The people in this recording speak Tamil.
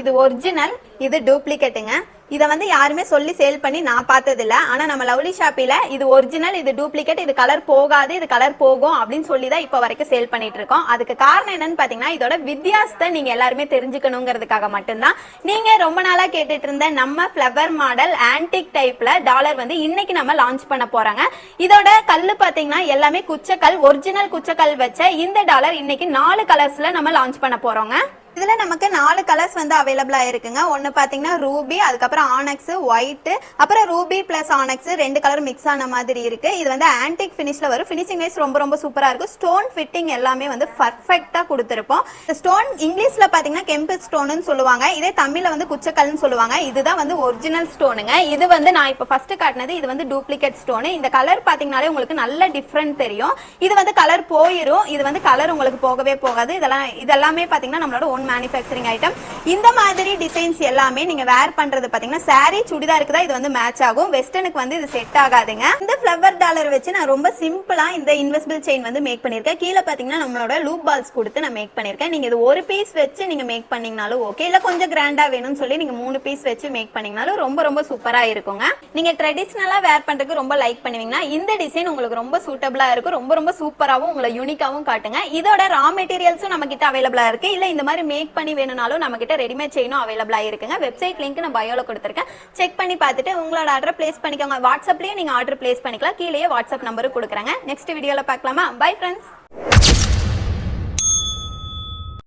இது ஒரிஜினல், இது டூப்ளிகேட்டுங்க. இதை வந்து யாருமே சொல்லி சேல் பண்ணி நான் பார்த்தது இல்ல. ஆனா நம்ம லவ்லி ஷாப்பில இது ஒரிஜினல், இது டூப்ளிகேட், இது கலர் போகாது, இது கலர் போகும் அப்படின்னு சொல்லி தான் இப்போ வரைக்கும் சேல் பண்ணிட்டு இருக்கோம். அதுக்கு காரணம் என்னன்னு பாத்தீங்கன்னா இதோட வித்தியாசத்தை நீங்க எல்லாருமே தெரிஞ்சுக்கணுங்கிறதுக்காக மட்டும்தான். நீங்க ரொம்ப நாளா கேட்டுட்டு இருந்த நம்ம ஃபிளவர் மாடல் ஆன்டிக் டைப்ல டாலர் வந்து இன்னைக்கு நம்ம லான்ச் பண்ண போறாங்க. இதோட கல்லு பாத்தீங்கன்னா எல்லாமே குச்சக்கல், ஒரிஜினல் குச்சக்கல் வச்ச இந்த டாலர் இன்னைக்கு 4 கலர்ஸ்ல நம்ம லான்ச் பண்ண போறோங்க. இதுல நமக்கு 4 கலர்ஸ் வந்து அவைலபிளா இருக்குங்க. ஒன்னு பாத்தீங்கன்னா ரூபி, அதுக்கப்புறம் ஆனக்ஸ் ஒயிட், அப்புறம் Ruby plus onyx 2 colour mix ஆன மாதிரி இருக்கு. இது வந்து ஆன்டிக் பினிஷ்ல வரும். பினிஷிங் வைஸ் ரொம்ப ரொம்ப சூப்பரா இருக்கும். ஸ்டோன் ஃபிட்டிங் எல்லாமே வந்து பர்ஃபெக்ட்டா கொடுத்திருப்போம். ஸ்டோன் இங்கிலீஷ்ல பாத்தீங்கன்னா கெம்பு ஸ்டோன்னு சொல்லுவாங்க, இதே தமிழ்ல வந்து குச்சக்கல்னு சொல்லுவாங்க. இதுதான் வந்து ஒரிஜினல் ஸ்டோனுங்க. இது வந்து நான் இப்ப ஃபர்ஸ்ட் காட்டினது இது வந்து டூப்ளிகேட் ஸ்டோன். இந்த கலர் பாத்தீங்கன்னாலே உங்களுக்கு நல்ல டிஃபரண்ட் தெரியும். இது வந்து கலர் போயிரும், இது வந்து கலர் உங்களுக்கு போகவே போகாது. இதெல்லாமே பாத்தீங்கன்னா நம்மளோட மேனுஃபேக்சரிங் ஐட்டம். இந்த மாதிரி டிசைன்ஸ் எல்லாமே நீங்க வேர் பண்றது பாத்தீங்கன்னா சாரி சுடிதாருக்கு தான் இது வந்து மேட்ச் ஆகும். வெஸ்டர்னுக்கு வந்து இது செட் ஆகாதுங்க. இந்த ஃபிளவர் டாலர் வச்சு நான் ரொம்ப சிம்பிளா இந்த இன்வெஸ்பிள் செயின் வந்து மேக் பண்ணிருக்கேன். கீழே பாத்தீங்கன்னா நம்மளோட லூப் பால்ஸ் கொடுத்து நான் மேக் பண்ணிருக்கேன். நீங்க இது ஒரு பீஸ் வச்சு நீங்க மேக் பண்ணீங்கனாலும் ஓகே, இல்ல கொஞ்சம் கிராண்டா வேணும்னு சொல்லி நீங்க 3 பீஸ் வச்சு மேக் பண்ணீங்கனாலும் ரொம்ப ரொம்ப சூப்பரா இருக்குங்க. நீங்க ட்ரெடிஷனலா வேர் பண்றதுக்கு ரொம்ப லைக் பண்ணுவீங்கன்னா இந்த டிசைன் உங்களுக்கு ரொம்ப சூட்டபிளா இருக்கும். ரொம்ப ரொம்ப சூப்பராவும் உங்களை யூனிக்காவும் காட்டுங்க. இதோட ரா மெட்டீரியல்ஸும் நம்ம கிட்ட அவைலபிளா இருக்கு. இல்ல இந்த மாதிரி மேக் பண்ணி வேணும்னாலும் நம்ம கிட்ட ரெடிமேட் செயினும் அவைலபிளா இருக்குங்க. வெப்சைட் லிங்க் நான் பயோல கொடுத்திருக்கேன். செக் பண்ணி பார்த்துட்டு உங்களோட ஆர்டர் பிளேஸ் பண்ணிக்கோங்க. வாட்ஸ்அப்லயே நீங்க ஆர்டர் பிளேஸ் பண்ணிக்கலாம். கீழே வாட்ஸ்அப் நம்பரும் கொடுக்குறேங்க. நெக்ஸ்ட் வீடியோல பார்க்கலாமா? Bye friends.